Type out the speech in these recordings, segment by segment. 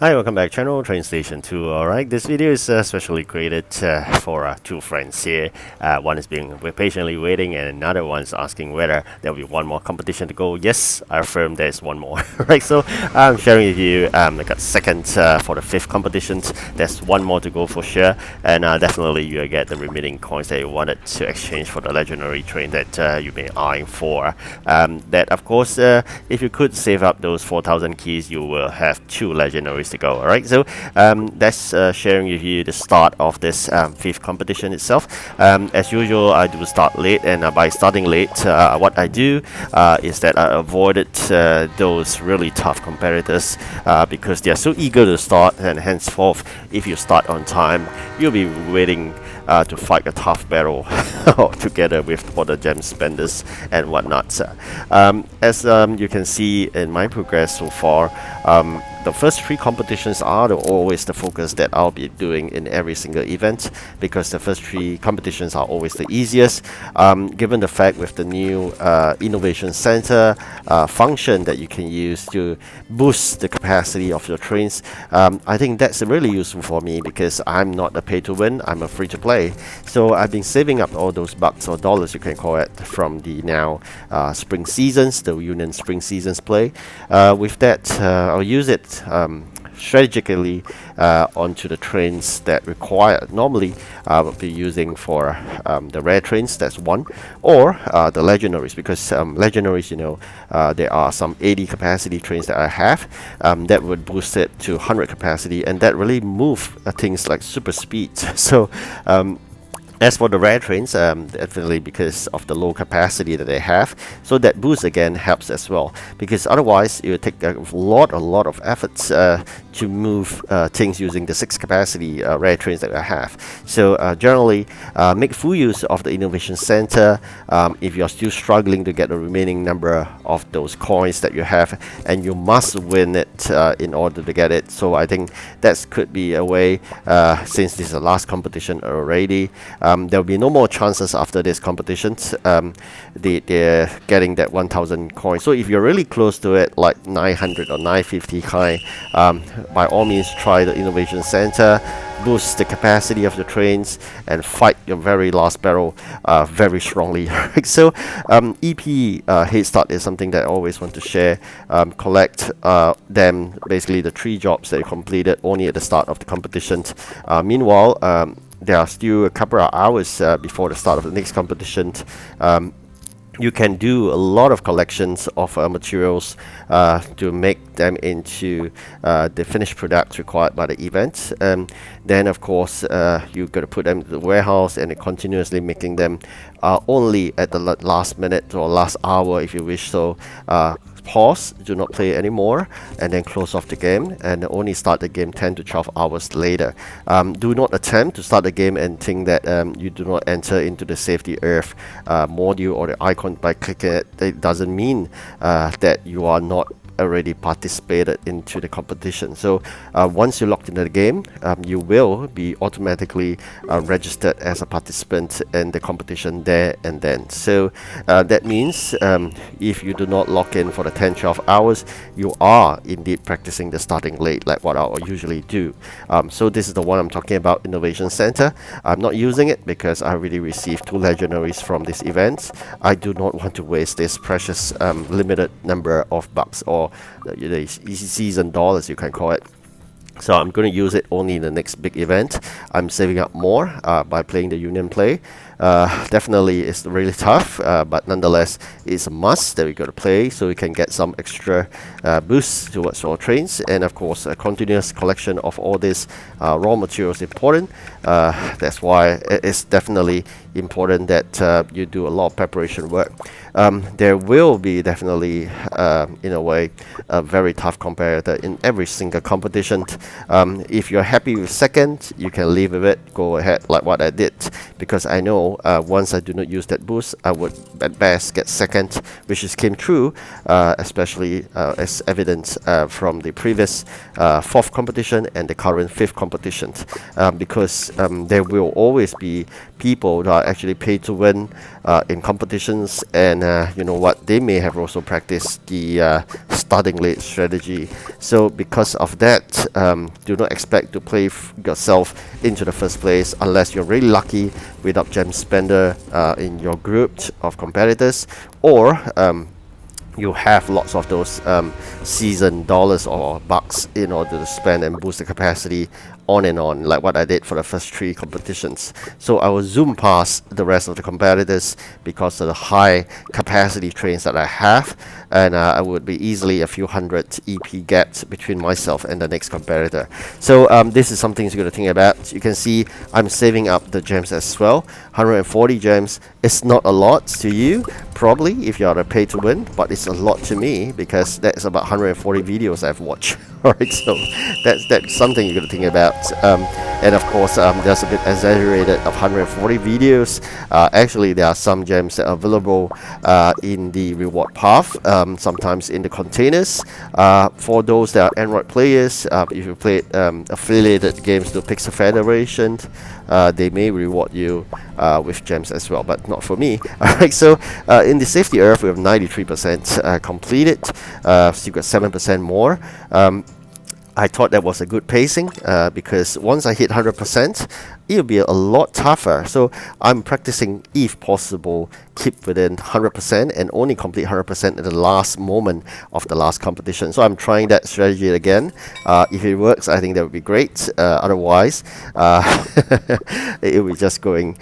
Hi, welcome back channel TrainStation2. Alright, this video is specially created for two friends here. One is being patiently waiting and another one's asking whether there'll be one more competition to go. Yes, I affirm there's one more. Right, so I'm sharing with you like a second for the fifth competition. There's one more to go for sure, and definitely you'll get the remaining coins that you wanted to exchange for the legendary train that you've been eyeing for. That of course, if you could save up those 4,000 keys, you will have two legendaries to go. Alright, so that's sharing with you the start of this fifth competition itself. As usual, I do start late, and by starting late, what I do is that I avoided those really tough competitors because they are so eager to start, and henceforth, if you start on time, you'll be waiting to fight a tough battle together with all the gem spenders and whatnot. As you can see in my progress so far, the first three competitions are always the focus that I'll be doing in every single event, because the first three competitions are always the easiest. Given the fact with the new Innovation Center function that you can use to boost the capacity of your trains, I think that's really useful for me because I'm not a pay to win, I'm a free to play. So I've been saving up all those bucks or dollars, you can call it, from the now spring seasons, the Union Spring Seasons play. With that, I'll use it strategically onto the trains that require. Normally I will be using for the rare trains, that's one, or the legendaries, because legendaries, you know, there are some 80 capacity trains that I have that would boost it to 100 capacity, and that really move things like super speed. So as for the rare trains, definitely because of the low capacity that they have, so that boost again helps as well, because otherwise it would take a lot of efforts to move things using the 6 capacity rare trains that I have. So generally make full use of the Innovation Center if you're still struggling to get the remaining number of those coins that you have, and you must win it in order to get it. So I think that could be a way, since this is the last competition already. There will be no more chances after this competition. They're getting that 1,000 coins. So if you're really close to it, like 900 or 950 kind, by all means try the Innovation Center, boost the capacity of the trains, and fight your very last battle very strongly. So EP head start is something that I always want to share. Collect them, basically the 3 jobs that you completed only at the start of the competition. Meanwhile, there are still a couple of hours before the start of the next competition. You can do a lot of collections of materials to make them into the finished products required by the event. Then of course you got to put them in the warehouse and continuously making them only at the last minute or last hour if you wish. So pause, do not play anymore, and then close off the game, and only start the game 10 to 12 hours later. Do not attempt to start the game and think that you do not enter into the safety earth module or the icon by clicking it. It doesn't mean that you are not already participated into the competition. So once you're locked into the game, you will be automatically registered as a participant in the competition there and then. So that means if you do not lock in for the 10-12 hours, you are indeed practicing the starting late, like what I usually do. So this is the one I'm talking about, Innovation Center. I'm not using it because I already received 2 legendaries from this event. I do not want to waste this precious limited number of bucks, or the season dollars, you can call it. So I'm going to use it only in the next big event. I'm saving up more by playing the Union play. Definitely it's really tough, but nonetheless it's a must that we got to play so we can get some extra boosts towards our trains. And of course a continuous collection of all this raw materials is important. That's why it's definitely important that you do a lot of preparation work. There will be definitely in a way a very tough competitor in every single competition. If you're happy with second, you can leave with it, go ahead like what I did, because I know once I do not use that boost, I would at best get second, which is came true, especially as evidence from the previous 4th competition and the current 5th competition, because there will always be people that are actually paid to win in competitions, and you know what, they may have also practiced the starting late strategy. So because of that, do not expect to play yourself into the first place unless you're really lucky without gem spender in your group of competitors, or you have lots of those seasoned dollars or bucks in order to spend and boost the capacity on and on, like what I did for the first 3 competitions. So I will zoom past the rest of the competitors because of the high capacity trains that I have, and I would be easily a few hundred EP gaps between myself and the next competitor. So this is something you're going to think about. You can see I'm saving up the gems as well. 140 gems is not a lot to you, probably, if you are a pay to win, but it's a lot to me because that's about 140 videos I've watched. Alright, so that's something you're going to think about. And of course, there's a bit exaggerated of 140 videos. Actually, there are some gems that are available in the reward path, sometimes in the containers. For those that are Android players, if you play affiliated games to Pixel Federation, they may reward you with gems as well, but not for me. Alright, so in the Safety Earth, we have 93% completed, still got 7% more. I thought that was a good pacing because once I hit 100%, it'll be a lot tougher. So I'm practicing, if possible, keep within 100% and only complete 100% at the last moment of the last competition. So I'm trying that strategy again. If it works, I think that would be great. Otherwise, it will be just going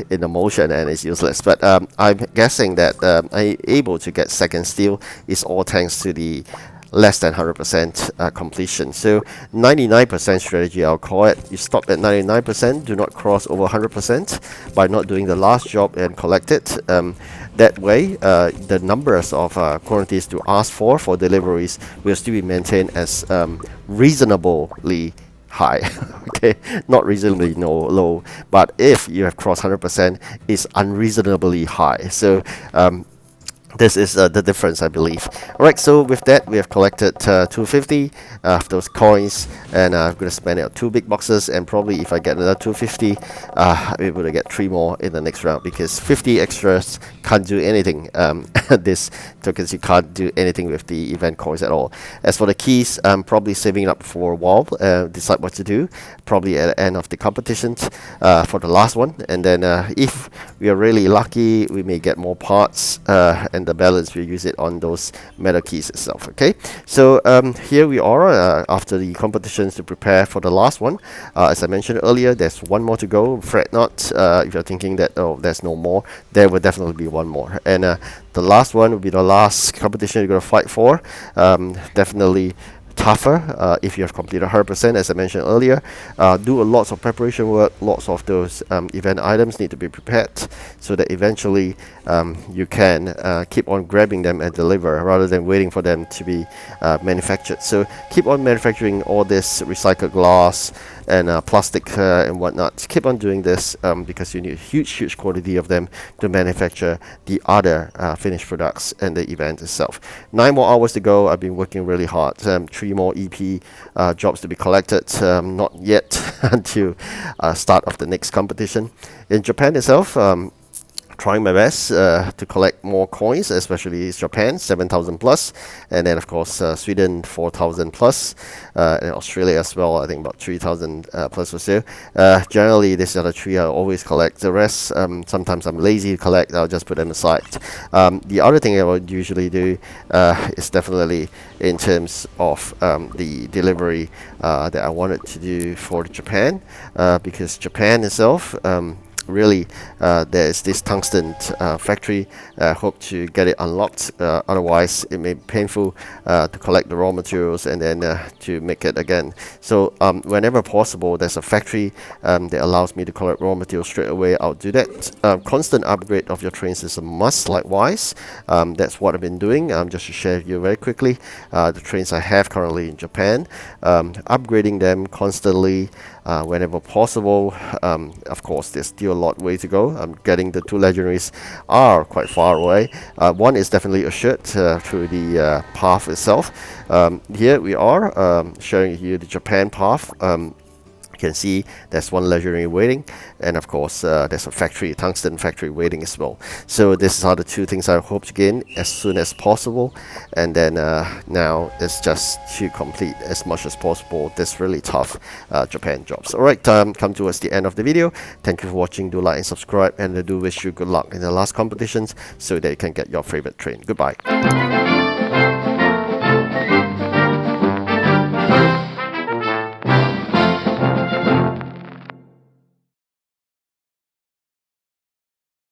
in the motion and it's useless. But I'm guessing that I'm able to get second steal is all thanks to the less than 100% completion. So 99% strategy, I'll call it. You stop at 99%, do not cross over 100% by not doing the last job and collect it. That way, the numbers of quantities to ask for deliveries will still be maintained as reasonably high. Okay, not reasonably low, but if you have crossed 100%, it's unreasonably high. So this is the difference, I believe. Alright, so with that, we have collected 250 of those coins, and I'm going to spend it on 2 big boxes, and probably if I get another 250, I'll be able to get 3 more in the next round, because 50 extras can't do anything. This tokens, you can't do anything with the event coins at all. As for the keys, I'm probably saving it up for a while, decide what to do, probably at the end of the competitions for the last one, and then if we are really lucky, we may get more parts, and the balance we use it on those metal keys itself. Okay, so here we are after the competitions to prepare for the last one. As I mentioned earlier, there's one more to go. Fret not if you're thinking that, oh, there's no more. There will definitely be one more, and the last one will be the last competition you're going to fight for. Definitely tougher if you have completed 100%, as I mentioned earlier. Do a lots of preparation work. Lots of those event items need to be prepared so that eventually you can keep on grabbing them and deliver rather than waiting for them to be manufactured. So keep on manufacturing all this recycled glass and plastic and whatnot. Keep on doing this because you need a huge quantity of them to manufacture the other finished products and the event itself. 9 more hours to go. I've been working really hard. 3 more EP jobs to be collected. Not yet until start of the next competition. In Japan itself, trying my best to collect more coins, especially Japan, 7,000 plus, and then of course Sweden, 4,000 plus, and Australia as well, I think about 3,000 plus or so. Generally, these are the 3 I always collect. The rest, sometimes I'm lazy to collect, I'll just put them aside. The other thing I would usually do is definitely in terms of the delivery that I wanted to do for Japan, because Japan itself, really there's this tungsten factory. Hope to get it unlocked, otherwise it may be painful to collect the raw materials and then to make it again. So whenever possible, there's a factory that allows me to collect raw materials straight away, I'll do that. Constant upgrade of your trains is a must, likewise. That's what I've been doing. Just to share with you very quickly, the trains I have currently in Japan, upgrading them constantly whenever possible. Of course, there's still a lot way to go. Getting the 2 legendaries are quite far away. One is definitely assured through the path itself. Here we are showing you the Japan path. You can see there's one legendary waiting, and of course there's a factory tungsten factory waiting as well. So this are the two things I hope to gain as soon as possible, and then now it's just to complete as much as possible this really tough Japan jobs. Alright, come towards the end of the video. Thank you for watching. Do like and subscribe, and I do wish you good luck in the last competitions so that you can get your favorite train. Goodbye.